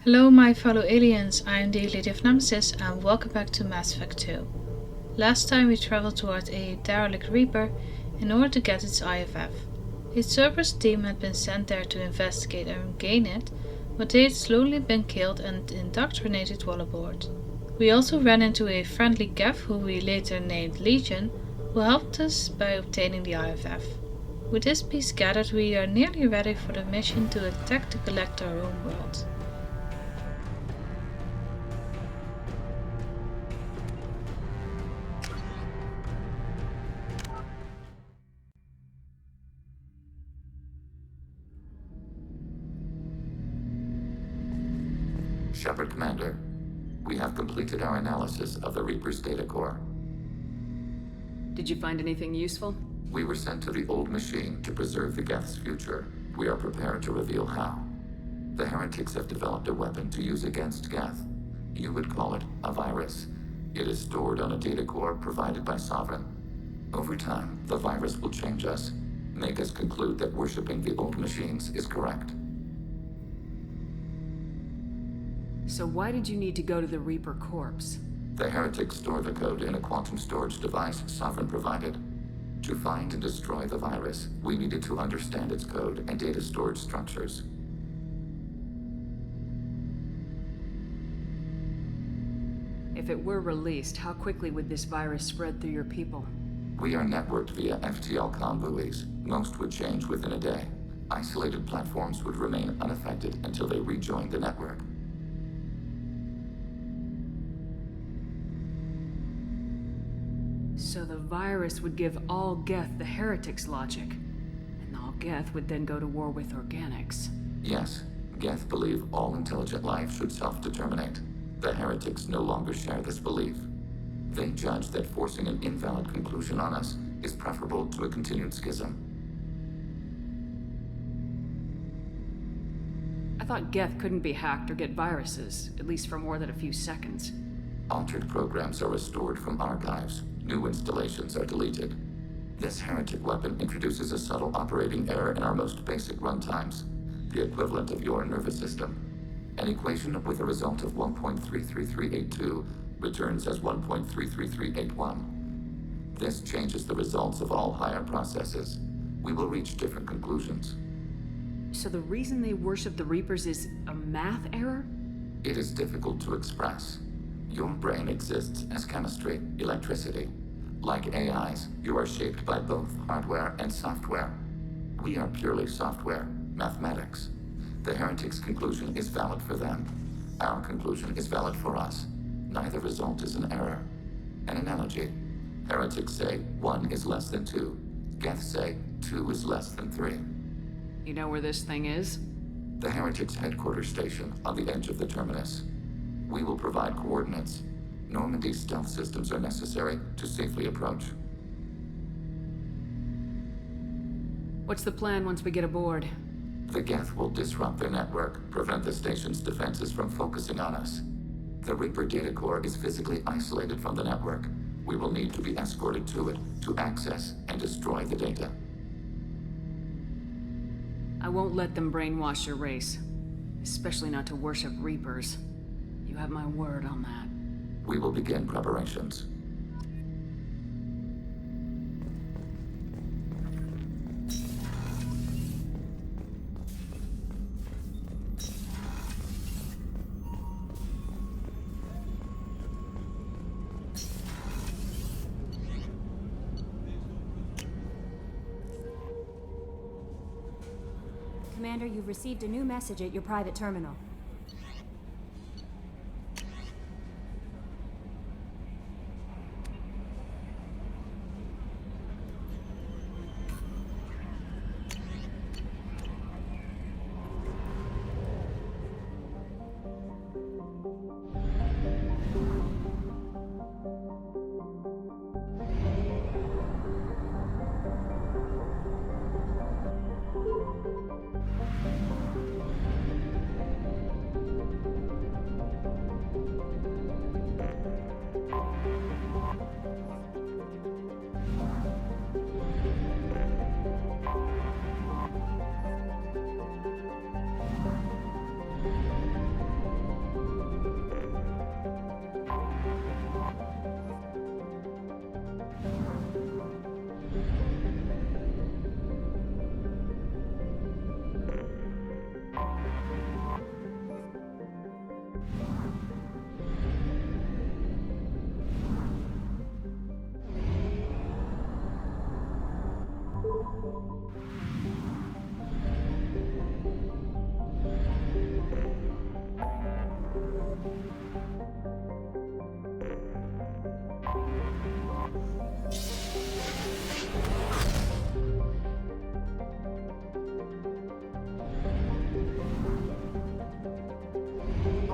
Hello my fellow aliens, I am the LadyofNemesis and welcome back to Mass Effect 2. Last time we traveled toward a derelict Reaper in order to get its IFF. A Cerberus team had been sent there to investigate and gain it, but they had slowly been killed and indoctrinated while aboard. We also ran into a friendly Geth who we later named Legion, who helped us by obtaining the IFF. With this piece gathered, we are nearly ready for the mission to attack the Collector homeworld. Shepard Commander, we have completed our analysis of the Reaper's data core. Did you find anything useful? We were sent to the old machine to preserve the Geth's future. We are prepared to reveal how. The heretics have developed a weapon to use against Geth. You would call it a virus. It is stored on a data core provided by Sovereign. Over time, the virus will change us, make us conclude that worshipping the old machines is correct. So why did you need to go to the Reaper corpse? The heretics store the code in a quantum storage device Sovereign provided. To find and destroy the virus, we needed to understand its code and data storage structures. If it were released, how quickly would this virus spread through your people? We are networked via FTL-COM buoys. Most would change within a day. Isolated platforms would remain unaffected until they rejoined the network. So the virus would give all Geth the heretics' logic, and all Geth would then go to war with organics. Yes, Geth believe all intelligent life should self-determinate. The heretics no longer share this belief. They judge that forcing an invalid conclusion on us is preferable to a continued schism. I thought Geth couldn't be hacked or get viruses, at least for more than a few seconds. Altered programs are restored from archives. New installations are deleted. This heretic weapon introduces a subtle operating error in our most basic runtimes, the equivalent of your nervous system. An equation with a result of 1.33382 returns as 1.33381. This changes the results of all higher processes. We will reach different conclusions. So the reason they worship the Reapers is a math error? It is difficult to express. Your brain exists as chemistry, electricity. Like AIs, you are shaped by both hardware and software. We are purely software, mathematics. The heretics' conclusion is valid for them. Our conclusion is valid for us. Neither result is an error. An analogy. Heretics say 1 is less than 2. Geth say 2 is less than 3. You know where this thing is? The heretics' headquarters station on the edge of the terminus. We will provide coordinates. Normandy's stealth systems are necessary to safely approach. What's the plan once we get aboard? The Geth will disrupt their network, prevent the station's defenses from focusing on us. The Reaper data core is physically isolated from the network. We will need to be escorted to it to access and destroy the data. I won't let them brainwash your race, especially not to worship Reapers. You have my word on that. We will begin preparations. Commander, you've received a new message at your private terminal.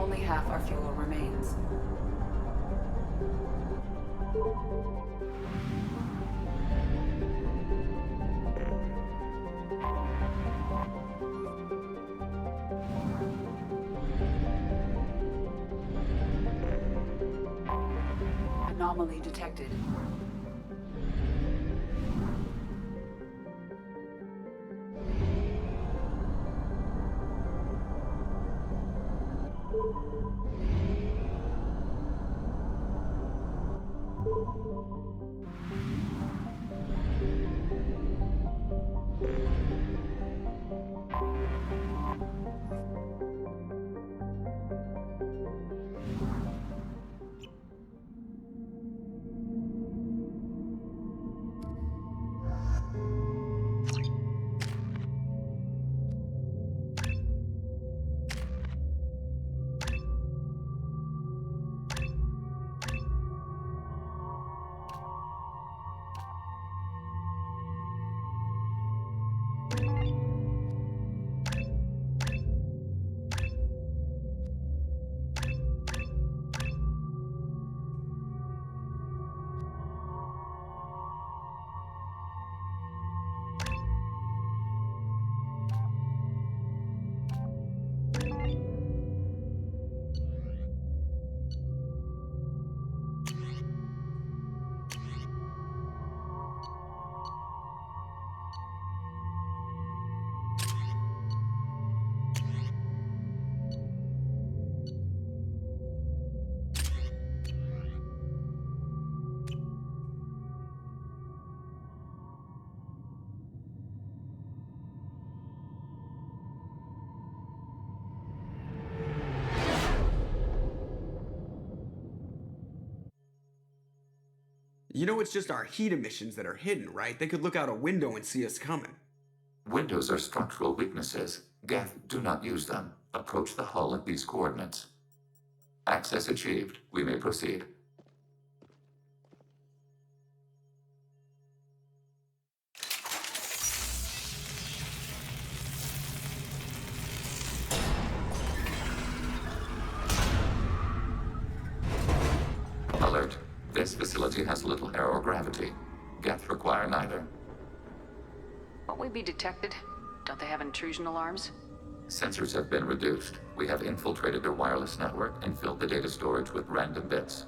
Only half our fuel remains. Anomaly detected. You know it's just our heat emissions that are hidden, right? They could look out a window and see us coming. Windows are structural weaknesses. Geth, do not use them. Approach the hull at these coordinates. Access achieved. We may proceed. Alert. This facility has little air or gravity. Geth require neither. Won't we be detected? Don't they have intrusion alarms? Sensors have been reduced. We have infiltrated their wireless network and filled the data storage with random bits.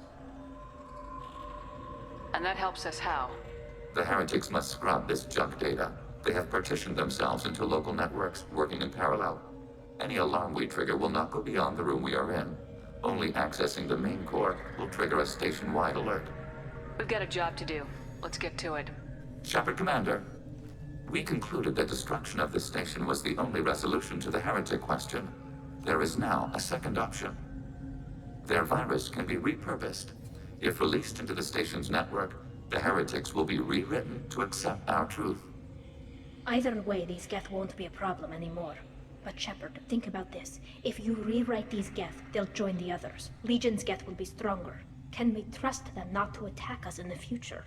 And that helps us how? The heretics must scrub this junk data. They have partitioned themselves into local networks, working in parallel. Any alarm we trigger will not go beyond the room we are in. Only accessing the main core will trigger a station-wide alert. We've got a job to do. Let's get to it. Shepard Commander, we concluded that destruction of the station was the only resolution to the heretic question. There is now a second option. Their virus can be repurposed. If released into the station's network, the heretics will be rewritten to accept our truth. Either way, these Geth won't be a problem anymore. But Shepard, think about this. If you rewrite these Geth, they'll join the others. Legion's Geth will be stronger. Can we trust them not to attack us in the future?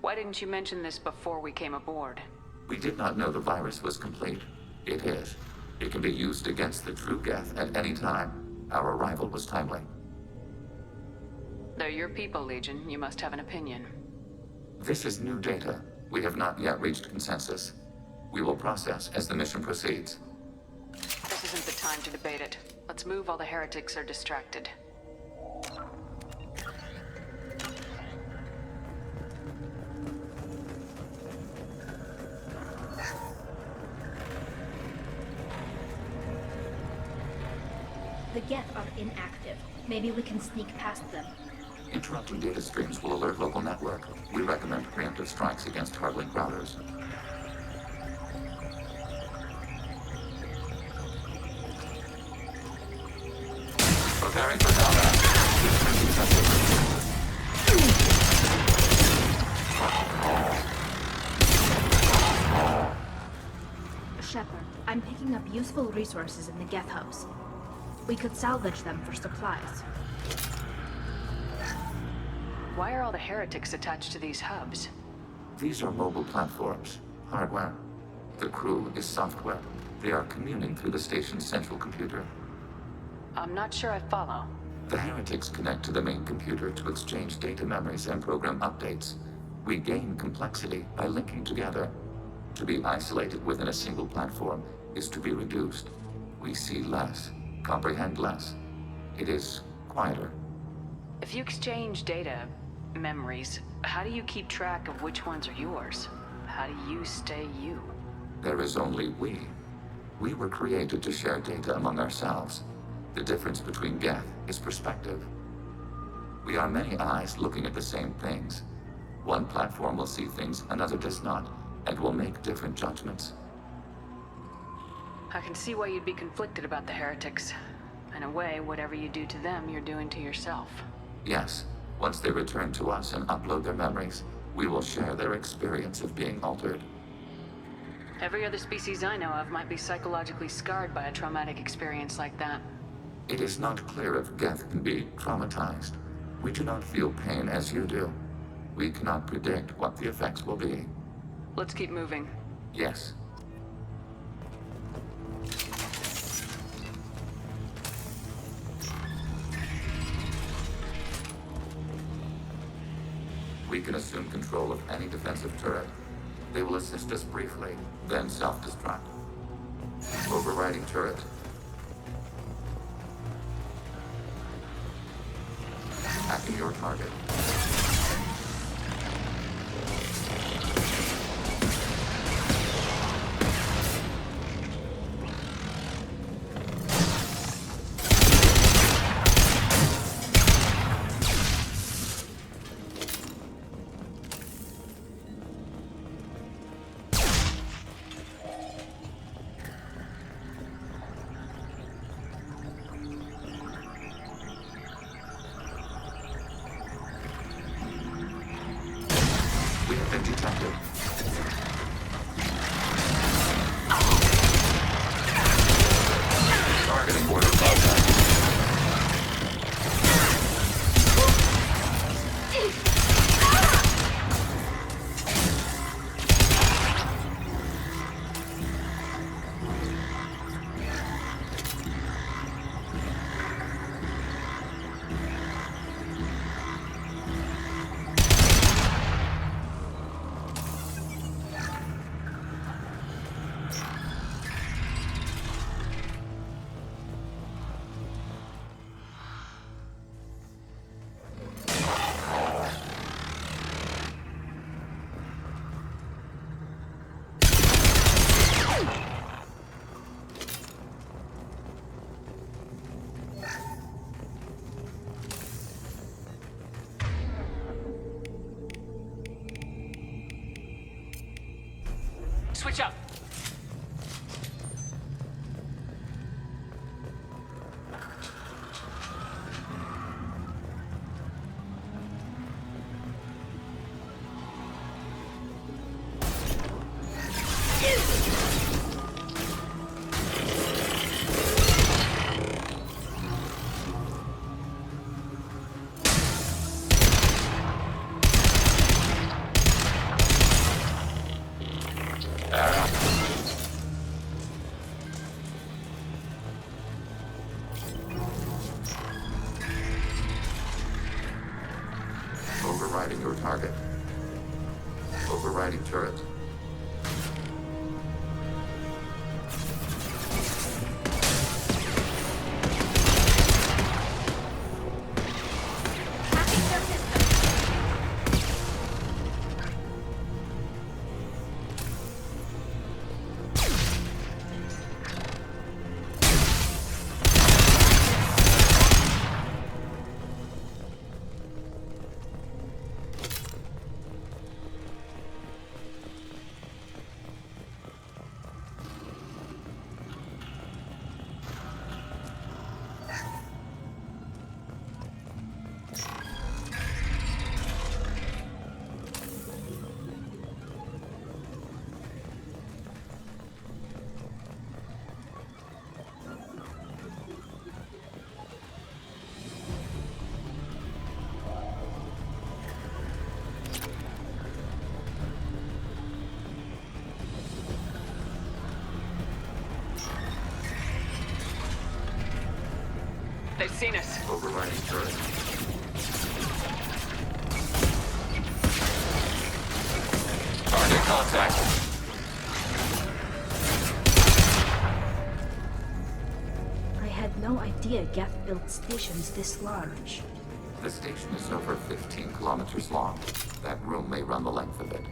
Why didn't you mention this before we came aboard? We did not know the virus was complete. It is. It can be used against the true Geth at any time. Our arrival was timely. They're your people, Legion. You must have an opinion. This is new data. We have not yet reached consensus. We will process as the mission proceeds. This isn't the time to debate it. Let's move while the heretics are distracted. The Geth are inactive. Maybe we can sneak past them. Interrupting data streams will alert local network. We recommend preemptive strikes against hardlink routers. Preparing for combat. Shepard, I'm picking up useful resources in the Geth hubs. We could salvage them for supplies. Why are all the heretics attached to these hubs? These are mobile platforms, hardware. The crew is software. They are communing through the station's central computer. I'm not sure I follow. The heretics connect to the main computer to exchange data memories and program updates. We gain complexity by linking together. To be isolated within a single platform is to be reduced. We see less, comprehend less. It is quieter. If you exchange data, memories, how do you keep track of which ones are yours? How do you stay you? There is only we. We were created to share data among ourselves. The difference between Geth is perspective. We are many eyes looking at the same things. One platform will see things another does not, and will make different judgments. I can see why you'd be conflicted about the heretics. In a way, whatever you do to them, you're doing to yourself. Yes, once they return to us and upload their memories, we will share their experience of being altered. Every other species I know of might be psychologically scarred by a traumatic experience like that. It is not clear if Geth can be traumatized. We do not feel pain as you do. We cannot predict what the effects will be. Let's keep moving. Yes. We can assume control of any defensive turret. They will assist us briefly, then self-destruct. Overriding turret. Hacking your target. We have been detected. Targeting border contact. Switch up! Overriding your target. Overriding turret. They've seen us. Overriding turret. Target contact. I had no idea Geth built stations this large. The station is over 15 kilometers long. That room may run the length of it.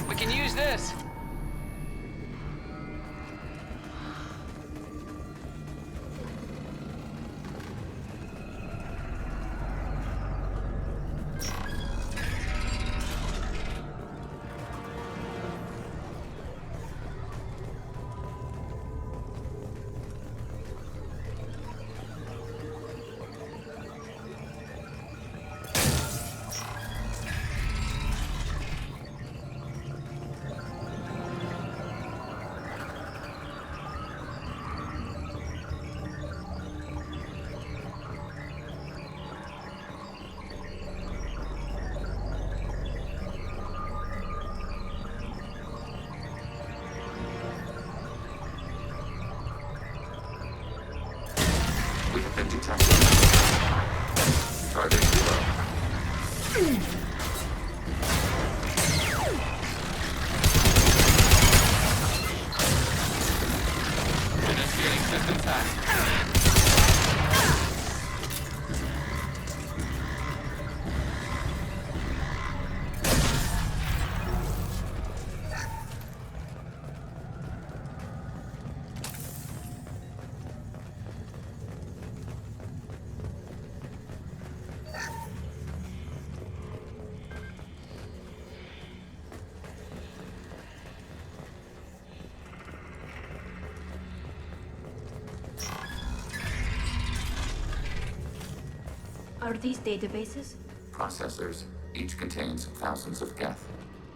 We can use this. We have been detected. Target zero. Initiating system test. Are these databases? Processors. Each contains thousands of Geth.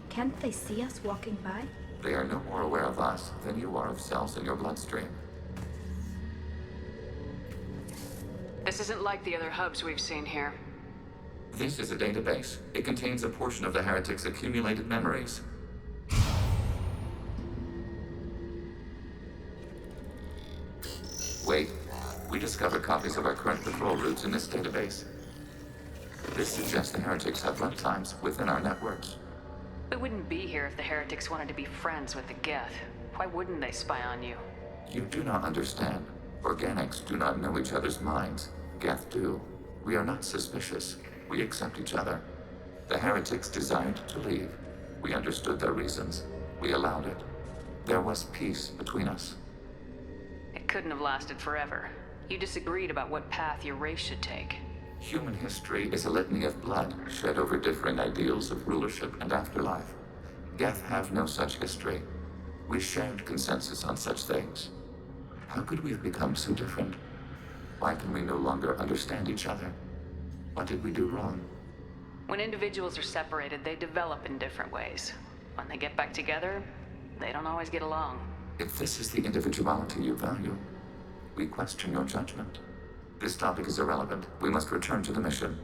Can't they see us walking by? They are no more aware of us than you are of cells in your bloodstream. This isn't like the other hubs we've seen here. This is a database. It contains a portion of the heretic's accumulated memories. Wait. We discovered copies of our current patrol routes in this database. This suggests the heretics have runtimes within our networks. We wouldn't be here if the heretics wanted to be friends with the Geth. Why wouldn't they spy on you? You do not understand. Organics do not know each other's minds. Geth do. We are not suspicious. We accept each other. The heretics desired to leave. We understood their reasons. We allowed it. There was peace between us. It couldn't have lasted forever. You disagreed about what path your race should take. Human history is a litany of blood shed over differing ideals of rulership and afterlife. Geth have no such history. We shared consensus on such things. How could we have become so different? Why can we no longer understand each other? What did we do wrong? When individuals are separated, they develop in different ways. When they get back together, they don't always get along. If this is the individuality you value, we question your judgment. This topic is irrelevant. We must return to the mission.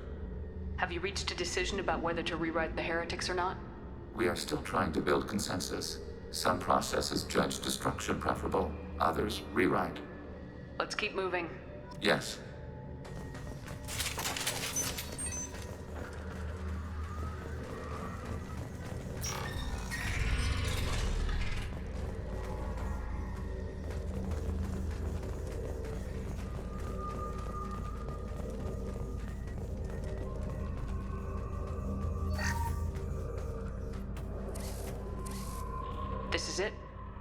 Have you reached a decision about whether to rewrite the heretics or not? We are still trying to build consensus. Some processes judge destruction preferable, others rewrite. Let's keep moving. Yes. This is it?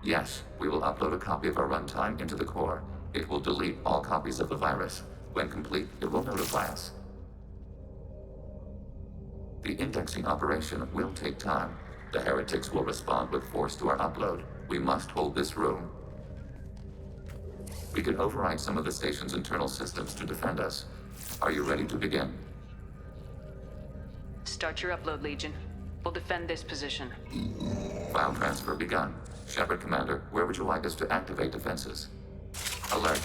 Yes, we will upload a copy of our runtime into the core. It will delete all copies of the virus. When complete, it will notify us. The indexing operation will take time. The heretics will respond with force to our upload. We must hold this room. We can override some of the station's internal systems to defend us. Are you ready to begin? Start your upload, Legion. We'll defend this position. File transfer begun. Shepard Commander, where would you like us to activate defenses? Alert.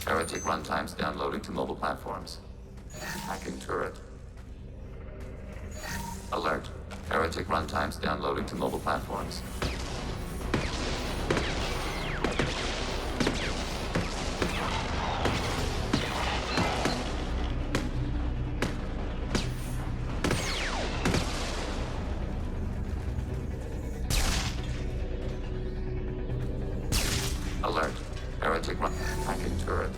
Heretic runtimes downloading to mobile platforms. Hacking turret. Heretic runtimes downloading to mobile platforms. Alert. Heretic run hacking turret.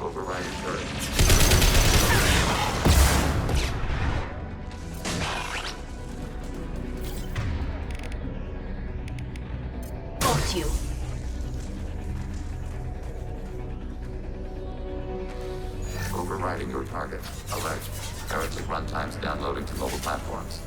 Overriding turret. Got you. Overriding your target. Alert. Heretic runtimes downloading to mobile platforms.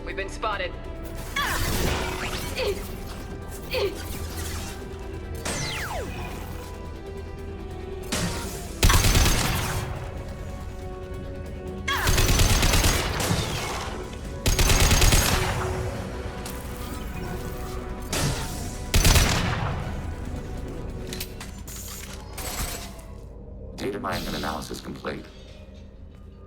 We've been spotted. Data mining and analysis complete.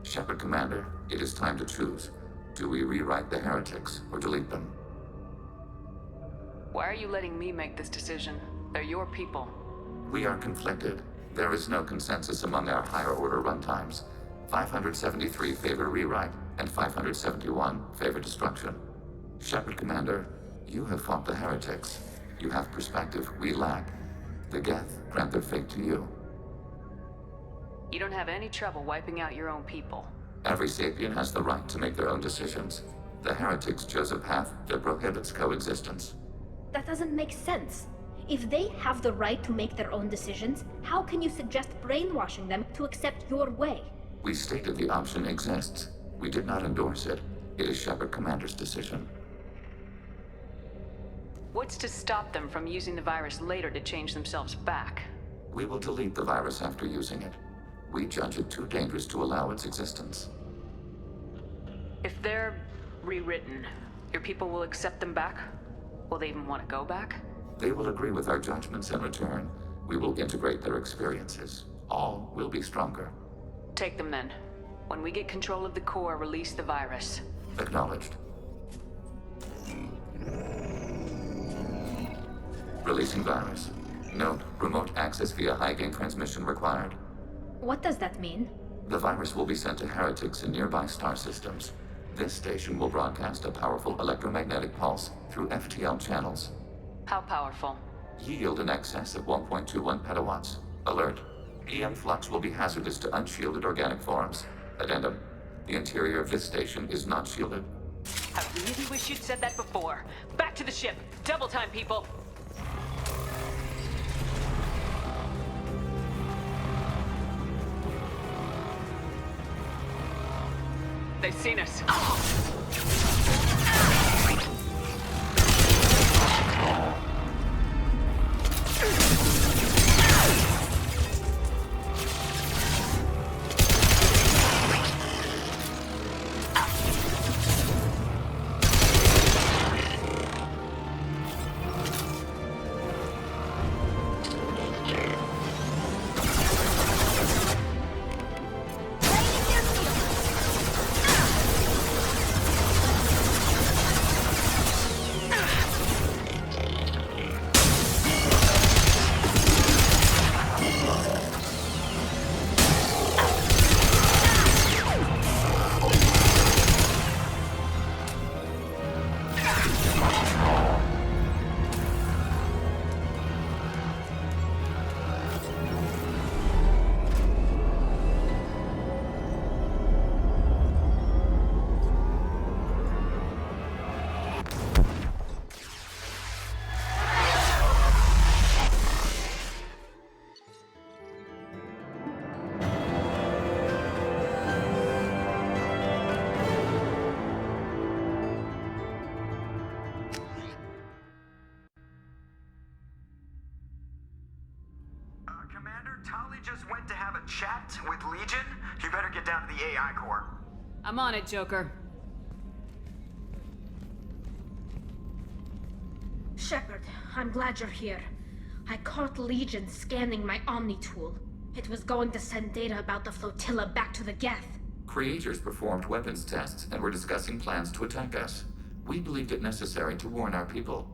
Shepard Commander, it is time to choose. Do we rewrite the heretics or delete them? Why are you letting me make this decision? They're your people. We are conflicted. There is no consensus among our higher order runtimes. 573 favor rewrite, and 571 favor destruction. Shepard Commander, you have fought the heretics. You have perspective we lack. The Geth grant their fate to you. You don't have any trouble wiping out your own people. Every sapient has the right to make their own decisions. The heretics chose a path that prohibits coexistence. That doesn't make sense. If they have the right to make their own decisions, how can you suggest brainwashing them to accept your way? We stated the option exists. We did not endorse it. It is Shepard Commander's decision. What's to stop them from using the virus later to change themselves back? We will delete the virus after using it. We judge it too dangerous to allow its existence. If they're rewritten, your people will accept them back? Will they even want to go back? They will agree with our judgments in return. We will integrate their experiences. All will be stronger. Take them then. When we get control of the core, release the virus. Acknowledged. Releasing virus. Note, remote access via high-gain transmission required. What does that mean? The virus will be sent to heretics in nearby star systems. This station will broadcast a powerful electromagnetic pulse through FTL channels. How powerful? Yield in excess of 1.21 petawatts. Alert. EM flux will be hazardous to unshielded organic forms. Addendum. The interior of this station is not shielded. I really wish you'd said that before. Back to the ship. Double time, people. They've seen us. Commander, Tali just went to have a chat with Legion. You better get down to the AI core. I'm on it, Joker. Shepard, I'm glad you're here. I caught Legion scanning my Omni tool. It was going to send data about the flotilla back to the Geth. Creators performed weapons tests and were discussing plans to attack us. We believed it necessary to warn our people.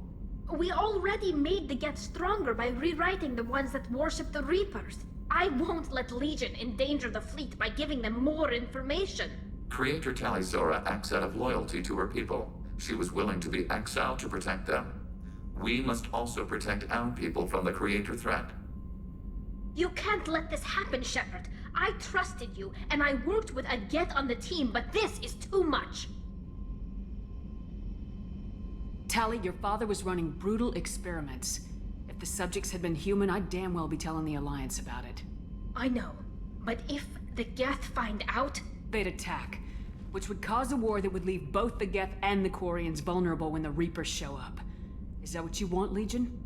We already made the Geth stronger by rewriting the ones that worship the Reapers. I won't let Legion endanger the fleet by giving them more information. Creator Talizora acts out of loyalty to her people. She was willing to be exiled to protect them. We must also protect our people from the Creator threat. You can't let this happen, Shepard. I trusted you, and I worked with a Geth on the team, but this is too much. Tali, your father was running brutal experiments. If the subjects had been human, I'd damn well be telling the Alliance about it. I know, but if the Geth find out... They'd attack, which would cause a war that would leave both the Geth and the Quarians vulnerable when the Reapers show up. Is that what you want, Legion?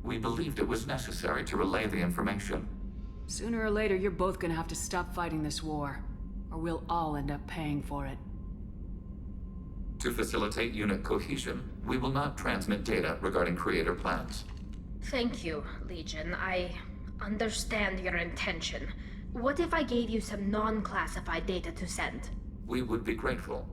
We believed it was necessary to relay the information. Sooner or later, you're both gonna have to stop fighting this war, or we'll all end up paying for it. To facilitate unit cohesion, we will not transmit data regarding Creator plans. Thank you, Legion. I understand your intention. What if I gave you some non-classified data to send? We would be grateful.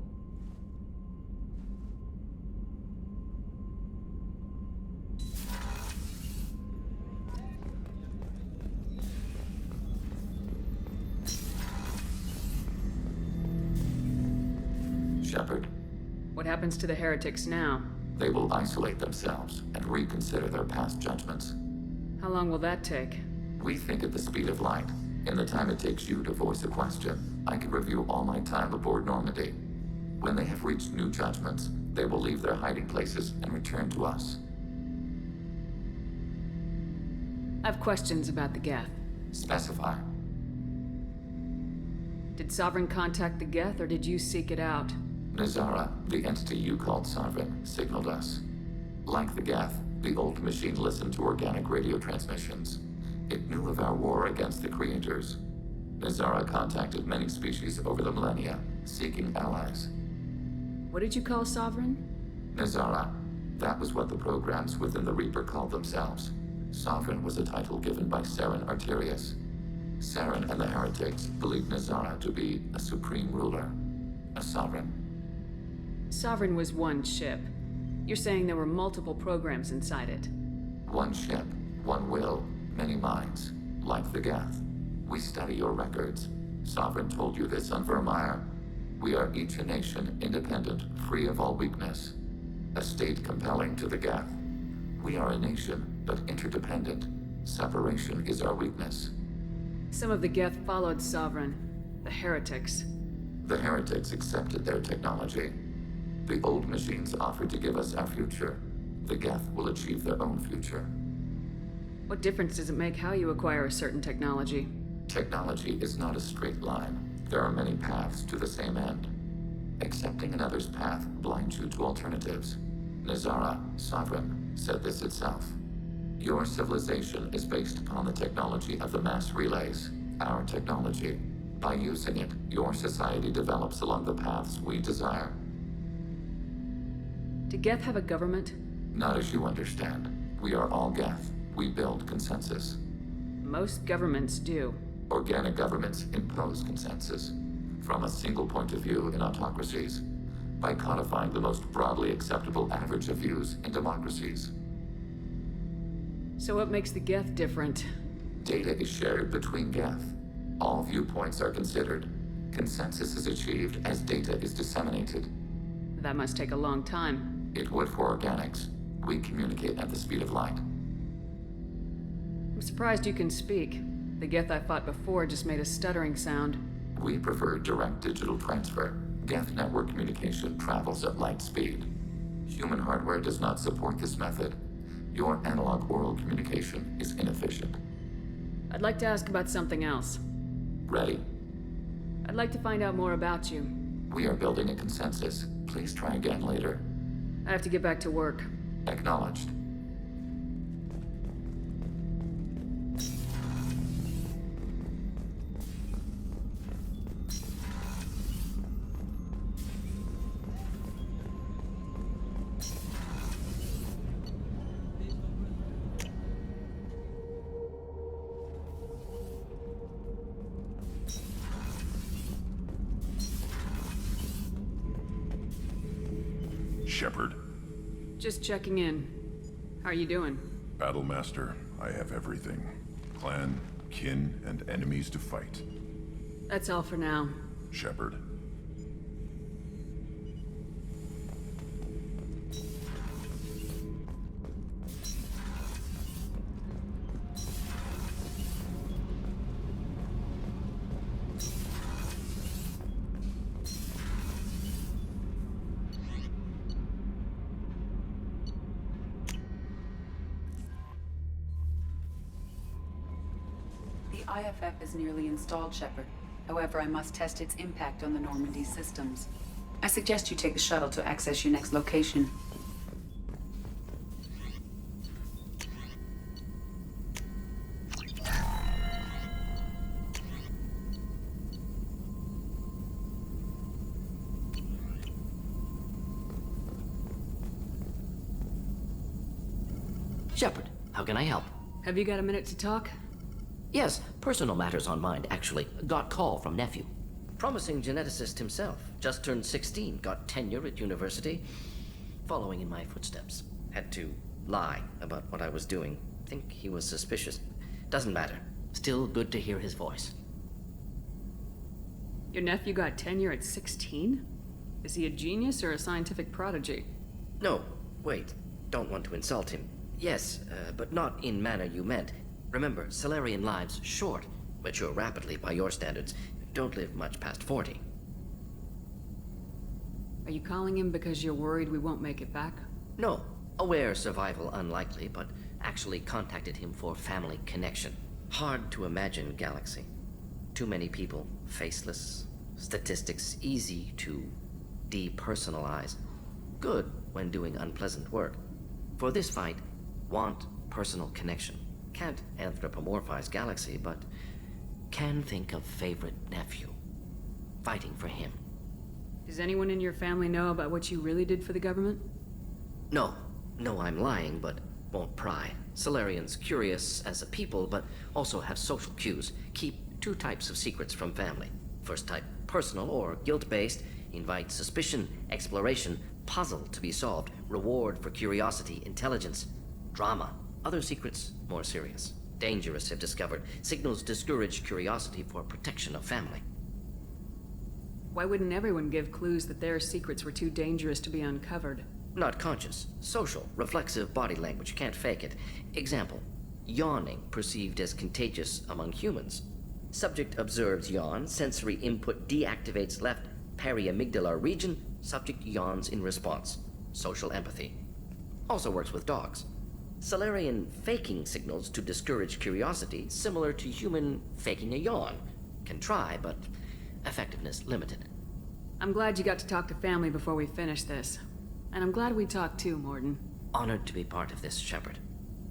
Shepard. What happens to the heretics now? They will isolate themselves and reconsider their past judgments. How long will that take? We think at the speed of light. In the time it takes you to voice a question, I can review all my time aboard Normandy. When they have reached new judgments, they will leave their hiding places and return to us. I have questions about the Geth. Specify. Did Sovereign contact the Geth, or did you seek it out? Nazara, the entity you called Sovereign, signaled us. Like the Geth, the old machine listened to organic radio transmissions. It knew of our war against the Creators. Nazara contacted many species over the millennia, seeking allies. What did you call Sovereign? Nazara. That was what the programs within the Reaper called themselves. Sovereign was a title given by Saren Arterius. Saren and the heretics believed Nazara to be a supreme ruler, a sovereign. Sovereign was one ship. You're saying there were multiple programs inside it. One ship, one will, many minds, like the Geth. We study your records. Sovereign told you this on Vermeer. We are each a nation, independent, free of all weakness. A state compelling to the Geth. We are a nation, but interdependent. Separation is our weakness. Some of the Geth followed Sovereign. The heretics. The heretics accepted their technology. The old machines offered to give us our future. The Geth will achieve their own future. What difference does it make how you acquire a certain technology? Technology is not a straight line. There are many paths to the same end. Accepting another's path blinds you to alternatives. Nazara, Sovereign, said this itself. Your civilization is based upon the technology of the mass relays, our technology. By using it, your society develops along the paths we desire. Do Geth have a government? Not as you understand. We are all Geth. We build consensus. Most governments do. Organic governments impose consensus from a single point of view in autocracies by codifying the most broadly acceptable average of views in democracies. So what makes the Geth different? Data is shared between Geth. All viewpoints are considered. Consensus is achieved as data is disseminated. That must take a long time. It would for organics. We communicate at the speed of light. I'm surprised you can speak. The Geth I fought before just made a stuttering sound. We prefer direct digital transfer. Geth network communication travels at light speed. Human hardware does not support this method. Your analog oral communication is inefficient. I'd like to ask about something else. Ready? I'd like to find out more about you. We are building a consensus. Please try again later. I have to get back to work. Acknowledged. Shepard. Just checking in. How are you doing? Battlemaster, I have everything. Clan, kin, and enemies to fight. That's all for now. Shepard. The IFF is nearly installed, Shepard. However, I must test its impact on the Normandy systems. I suggest you take the shuttle to access your next location. Shepard, how can I help? Have you got a minute to talk? Yes, personal matters on mind, actually. Got call from nephew. Promising geneticist himself. Just turned 16, got tenure at university. Following in my footsteps. Had to lie about what I was doing. Think he was suspicious. Doesn't matter. Still good to hear his voice. Your nephew got tenure at 16? Is he a genius or a scientific prodigy? No, wait. Don't want to insult him. Yes, but not in manner you meant. Remember, Salarian lives short. Mature rapidly by your standards. Don't live much past 40. Are you calling him because you're worried we won't make it back? No. Aware survival unlikely, but actually contacted him for family connection. Hard to imagine galaxy. Too many people, faceless. Statistics easy to depersonalize. Good when doing unpleasant work. For this fight, want personal connection. Can't anthropomorphize galaxy, but can think of favorite nephew. Fighting for him. Does anyone in your family know about what you really did for the government? No. No, I'm lying, but won't pry. Solarians curious as a people, but also have social cues. Keep two types of secrets from family. First type, personal or guilt-based. Invite suspicion, exploration, puzzle to be solved. Reward for curiosity, intelligence. Drama. Other secrets, more serious. Dangerous if discovered. Signals discourage curiosity for protection of family. Why wouldn't everyone give clues that their secrets were too dangerous to be uncovered? Not conscious. Social. Reflexive body language. Can't fake it. Example. Yawning perceived as contagious among humans. Subject observes yawn. Sensory input deactivates left periamygdalar region. Subject yawns in response. Social empathy. Also works with dogs. Salarian faking signals to discourage curiosity, similar to human faking a yawn. Can try, but effectiveness limited. I'm glad you got to talk to family before we finish this. And I'm glad we talked too, Morden. Honored to be part of this, Shepard.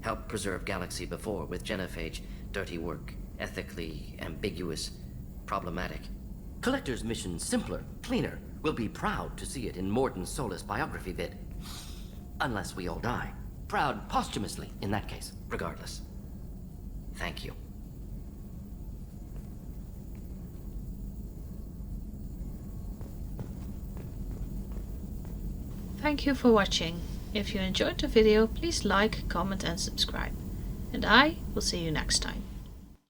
Helped preserve Galaxy before with genophage. Dirty work. Ethically ambiguous. Problematic. Collector's mission simpler, cleaner. We'll be proud to see it in Morden's Solus biography vid. Unless we all die. Proud posthumously, in that case, regardless. Thank you. Thank you for watching. If you enjoyed the video, please like, comment and subscribe. And I will see you next time.